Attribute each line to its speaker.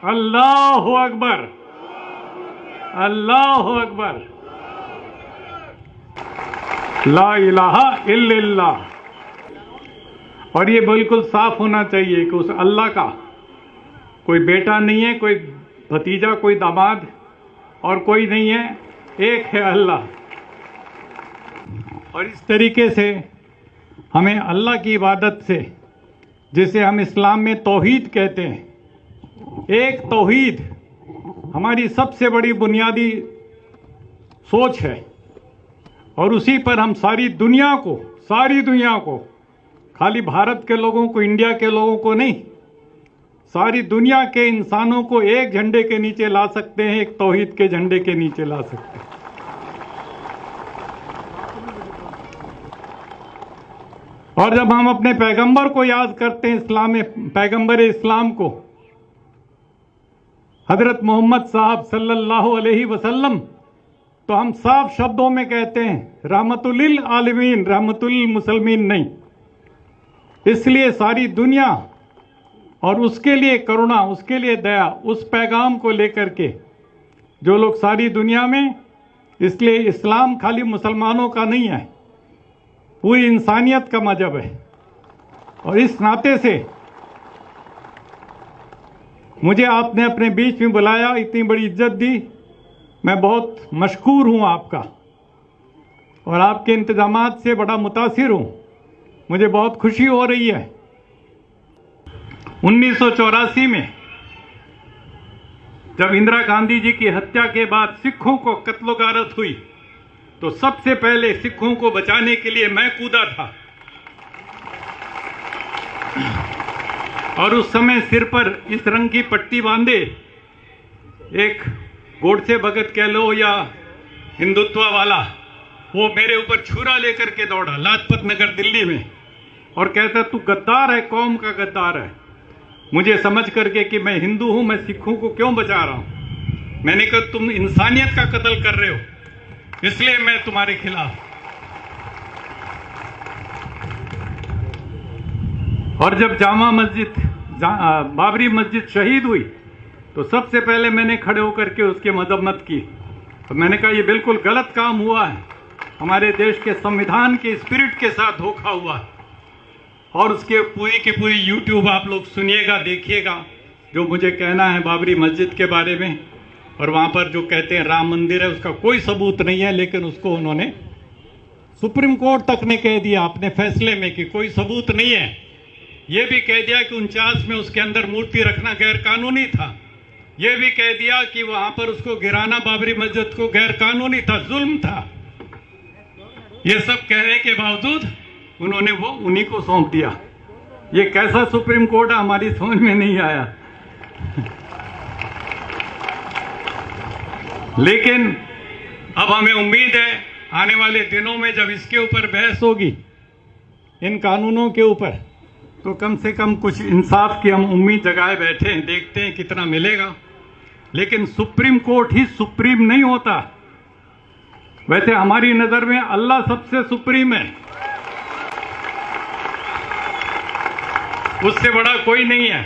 Speaker 1: अल्लाहु अकबर, अल्लाहु अकबर, ला इलाहा इल्लल्लाह। और ये बिल्कुल साफ होना चाहिए कि उस अल्लाह का कोई बेटा नहीं है, कोई भतीजा, कोई दामाद और कोई नहीं है, एक है अल्लाह। और इस तरीके से हमें अल्लाह की इबादत से, जिसे हम इस्लाम में तौहीद कहते हैं, एक तौहीद हमारी सबसे बड़ी बुनियादी सोच है। और उसी पर हम सारी दुनिया को, खाली भारत के लोगों को, इंडिया के लोगों को नहीं, सारी दुनिया के इंसानों को एक झंडे के नीचे ला सकते हैं, एक तौहीद के झंडे के नीचे ला सकते हैं। और जब हम अपने पैगंबर को याद करते हैं, इस्लाम में पैगंबर इस्लाम को, हजरत मोहम्मद साहब सल्लल्लाहु अलैहि वसल्लम, तो हम साफ शब्दों में कहते हैं रहमतुल लिल आलमीन, रहमतुल लिल मुसलमीन नहीं। इसलिए सारी दुनिया और उसके लिए करुणा, उसके लिए दया, उस पैगाम को लेकर के जो लोग सारी दुनिया में, इसलिए इस्लाम खाली मुसलमानों का नहीं है, पूरी इंसानियत का मजहब है। और इस नाते से मुझे आपने अपने बीच में बुलाया, इतनी बड़ी इज्जत दी, मैं बहुत मशकूर हूं आपका और आपके इंतजामात से बड़ा मुतासिर हूं। मुझे बहुत खुशी हो रही है। 1984 में जब इंदिरा गांधी जी की हत्या के बाद सिखों को कत्लो गारत हुई, तो सबसे पहले सिखों को बचाने के लिए मैं कूदा था। और उस समय सिर पर इस रंग की पट्टी बांधे एक गोडसे भगत कह लो या हिंदुत्व वाला, वो मेरे ऊपर छुरा लेकर के दौड़ा लाजपत नगर दिल्ली में और कहता तू गद्दार है, कौम का गद्दार है। मुझे समझ करके कि मैं हिंदू हूं, मैं सिखों को क्यों बचा रहा हूं, मैंने कहा तुम इंसानियत का कत्ल कर रहे हो, इसलिए मैं तुम्हारे खिलाफ। और जब जामा मस्जिद, बाबरी मस्जिद शहीद हुई, तो सबसे पहले मैंने खड़े होकर के उसकी मजम्मत की। तो मैंने कहा ये बिल्कुल गलत काम हुआ है, हमारे देश के संविधान के स्पिरिट के साथ धोखा हुआ है। और उसके पूरी की पूरी यूट्यूब आप लोग सुनिएगा, देखिएगा जो मुझे कहना है बाबरी मस्जिद के बारे में। और वहाँ पर जो कहते हैं राम मंदिर है, उसका कोई सबूत नहीं है, लेकिन उसको उन्होंने सुप्रीम कोर्ट तक ने कह दिया अपने फैसले में कि कोई सबूत नहीं है। ये भी कह दिया कि 49 में उसके अंदर मूर्ति रखना गैर कानूनी था। ये भी कह दिया कि वहां पर उसको गिराना बाबरी मस्जिद को गैर कानूनी था, जुल्म था। ये सब कहने के बावजूद उन्होंने वो उन्हीं को सौंप दिया। ये कैसा सुप्रीम कोर्ट है, हमारी समझ में नहीं आया। लेकिन अब हमें उम्मीद है आने वाले दिनों में जब इसके ऊपर बहस होगी, इन कानूनों के ऊपर, तो कम से कम कुछ इंसाफ की हम उम्मीद जगाए बैठे हैं, देखते हैं कितना मिलेगा। लेकिन सुप्रीम कोर्ट ही सुप्रीम नहीं होता। वैसे हमारी नजर में अल्लाह सबसे सुप्रीम है, उससे बड़ा कोई नहीं है।